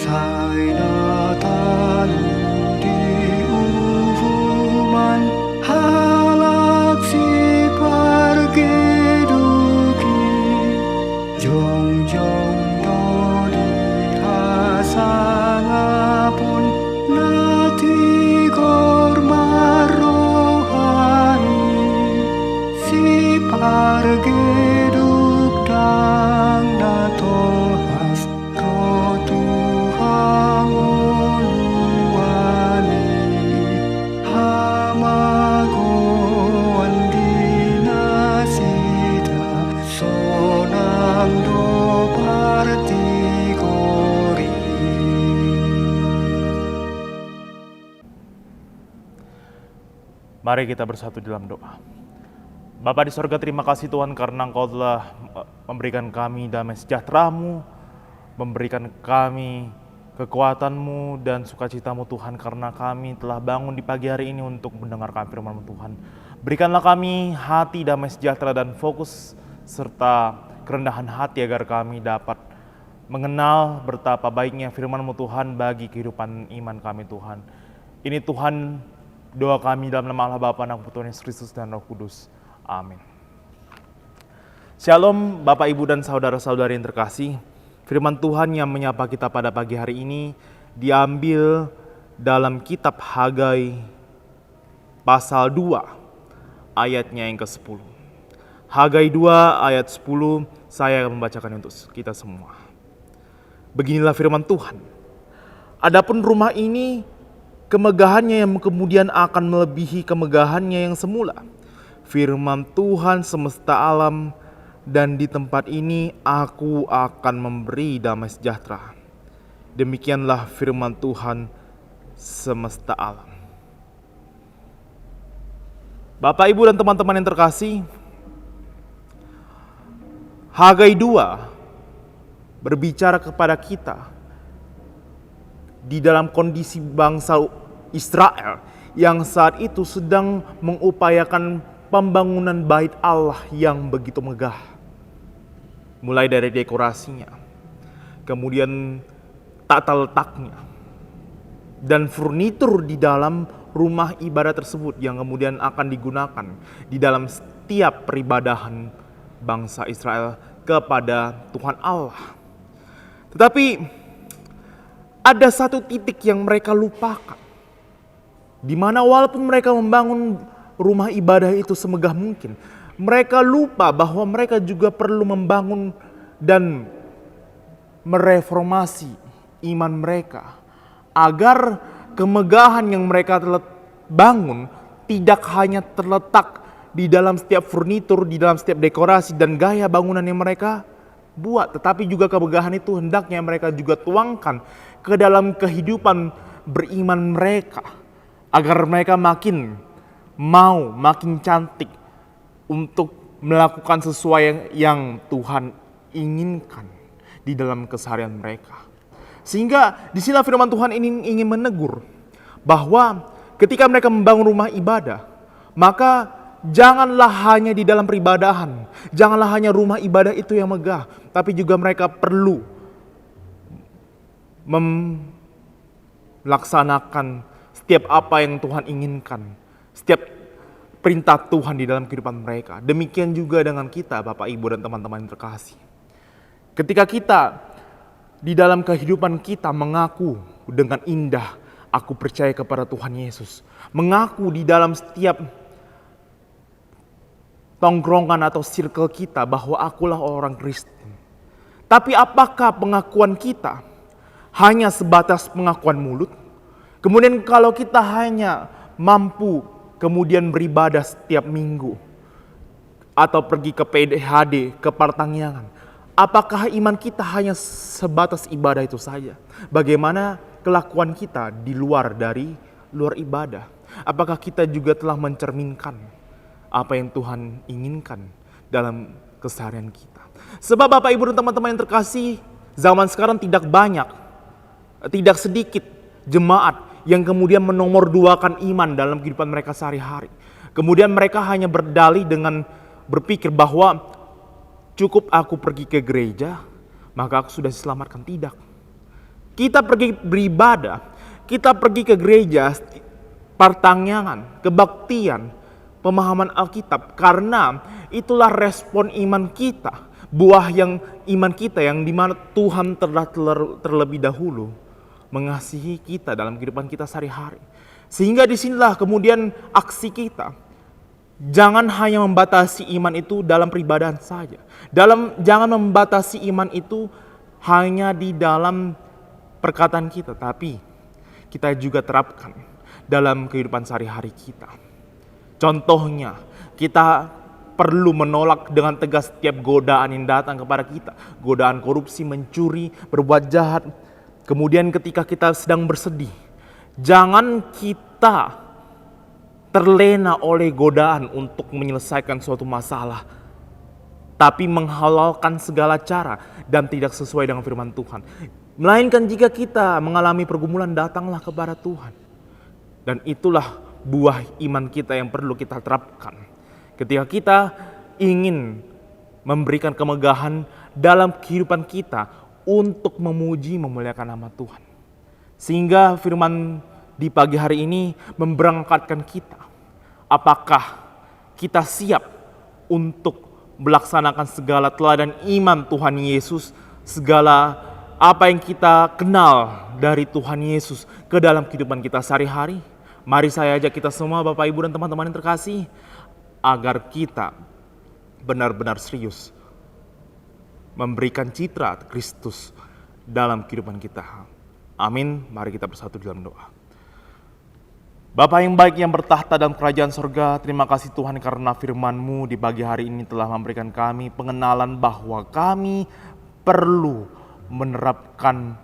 Sai natalu di uvuman halak si pargeduki Jong-jong do di hasangapun nati gormarohani si pargeduk dang natolhas rotu hangoluani hamagoan dinasida sonang do partigori. Mari kita bersatu dalam doa. Bapa di sorga, terima kasih Tuhan karena Engkau telah memberikan kami damai sejahtera-Mu, memberikan kami kekuatan-Mu dan sukacita-Mu Tuhan, karena kami telah bangun di pagi hari ini untuk mendengarkan firman-Mu Tuhan. Berikanlah kami hati damai sejahtera dan fokus serta kerendahan hati agar kami dapat mengenal betapa baiknya firman-Mu Tuhan bagi kehidupan iman kami Tuhan. Ini Tuhan doa kami dalam nama Allah Bapa, Anak, Tuhan Yesus Kristus dan Roh Kudus. Amin. Shalom Bapak, Ibu, dan saudara-saudari yang terkasih. Firman Tuhan yang menyapa kita pada pagi hari ini diambil dalam kitab Hagai pasal 2 ayatnya yang ke-10. Hagai 2 ayat 10 saya akan membacakan untuk kita semua. Beginilah firman Tuhan. Adapun rumah ini, kemegahannya yang kemudian akan melebihi kemegahannya yang semula. Firman Tuhan semesta alam, dan di tempat ini aku akan memberi damai sejahtera. Demikianlah firman Tuhan semesta alam. Bapak, Ibu, dan teman-teman yang terkasih, Hagai 2 berbicara kepada kita di dalam kondisi bangsa Israel yang saat itu sedang mengupayakan pembangunan bait Allah yang begitu megah. Mulai dari dekorasinya, kemudian tata letaknya, dan furnitur di dalam rumah ibadah tersebut yang kemudian akan digunakan di dalam setiap peribadahan bangsa Israel kepada Tuhan Allah. Tetapi ada satu titik yang mereka lupakan, di mana walaupun mereka membangun rumah ibadah itu semegah mungkin, mereka lupa bahwa mereka juga perlu membangun dan mereformasi iman mereka, agar kemegahan yang mereka telah bangun tidak hanya terletak di dalam setiap furnitur, di dalam setiap dekorasi dan gaya bangunan yang mereka buat, tetapi juga kemegahan itu hendaknya mereka juga tuangkan ke dalam kehidupan beriman mereka, agar mereka makin cantik untuk melakukan sesuai yang Tuhan inginkan di dalam keseharian mereka. Sehingga di sini firman Tuhan ini ingin menegur bahwa ketika mereka membangun rumah ibadah, maka janganlah hanya di dalam peribadahan, janganlah hanya rumah ibadah itu yang megah, tapi juga mereka perlu melaksanakan setiap apa yang Tuhan inginkan, setiap perintah Tuhan di dalam kehidupan mereka. Demikian juga dengan kita, Bapak, Ibu, dan teman-teman yang terkasih. Ketika kita di dalam kehidupan kita mengaku dengan indah, aku percaya kepada Tuhan Yesus, mengaku di dalam setiap tongkrongan atau circle kita bahwa akulah orang Kristen. Tapi apakah pengakuan kita hanya sebatas pengakuan mulut? Kemudian kalau kita hanya mampu kemudian beribadah setiap minggu atau pergi ke PDHD, ke Partangyangan, apakah iman kita hanya sebatas ibadah itu saja? Bagaimana kelakuan kita di luar ibadah? Apakah kita juga telah mencerminkan apa yang Tuhan inginkan dalam keseharian kita? Sebab Bapak, Ibu, dan teman-teman yang terkasih, zaman sekarang tidak sedikit jemaat yang kemudian menomorduakan iman dalam kehidupan mereka sehari-hari. Kemudian mereka hanya berdalih dengan berpikir bahwa cukup aku pergi ke gereja, maka aku sudah diselamatkan. Tidak. Kita pergi beribadah, kita pergi ke gereja, pertanyaan, kebaktian, pemahaman Alkitab, karena itulah respon iman kita, buah yang iman kita yang dimana Tuhan telah terlebih dahulu mengasihi kita dalam kehidupan kita sehari-hari. Sehingga disinilah kemudian aksi kita. Jangan hanya membatasi iman itu dalam peribadahan saja. Jangan membatasi iman itu hanya di dalam perkataan kita, tapi kita juga terapkan dalam kehidupan sehari-hari kita. Contohnya, kita perlu menolak dengan tegas setiap godaan yang datang kepada kita. Godaan korupsi, mencuri, berbuat jahat. Kemudian ketika kita sedang bersedih, jangan kita terlena oleh godaan untuk menyelesaikan suatu masalah, tapi menghalalkan segala cara dan tidak sesuai dengan firman Tuhan. Melainkan jika kita mengalami pergumulan, datanglah kepada Tuhan. Dan itulah buah iman kita yang perlu kita terapkan. Ketika kita ingin memberikan kemegahan dalam kehidupan kita untuk memuji, memuliakan nama Tuhan. Sehingga firman di pagi hari ini memberangkatkan kita. Apakah kita siap untuk melaksanakan segala teladan iman Tuhan Yesus, segala apa yang kita kenal dari Tuhan Yesus ke dalam kehidupan kita sehari-hari? Mari saya ajak kita semua, Bapak, Ibu, dan teman-teman yang terkasih, agar kita benar-benar serius memberikan citra Kristus dalam kehidupan kita. Amin. Mari kita bersatu dalam doa. Bapa yang baik yang bertahta dalam kerajaan sorga, terima kasih Tuhan karena firman-Mu di pagi hari ini telah memberikan kami pengenalan bahwa kami perlu menerapkan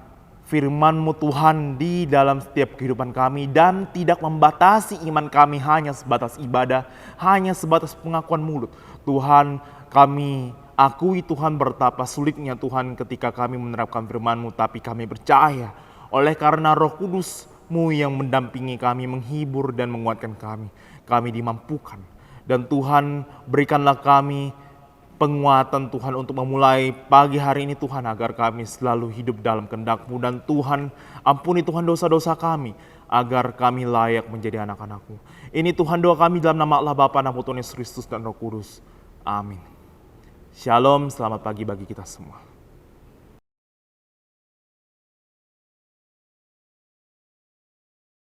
firman-Mu Tuhan di dalam setiap kehidupan kami dan tidak membatasi iman kami hanya sebatas ibadah, hanya sebatas pengakuan mulut. Tuhan, kami akui Tuhan betapa sulitnya Tuhan ketika kami menerapkan firman-Mu, tapi kami percaya oleh karena Roh Kudus-Mu yang mendampingi kami, menghibur dan menguatkan kami dimampukan. Dan Tuhan, berikanlah kami penguatan Tuhan untuk memulai pagi hari ini Tuhan, agar kami selalu hidup dalam kehendak-Mu. Dan Tuhan, ampuni Tuhan dosa-dosa kami, agar kami layak menjadi anak-anak-Mu. Ini Tuhan doa kami dalam nama Allah Bapa, nama Tuhan Yesus Kristus dan Roh Kudus. Amin. Shalom, selamat pagi bagi kita semua.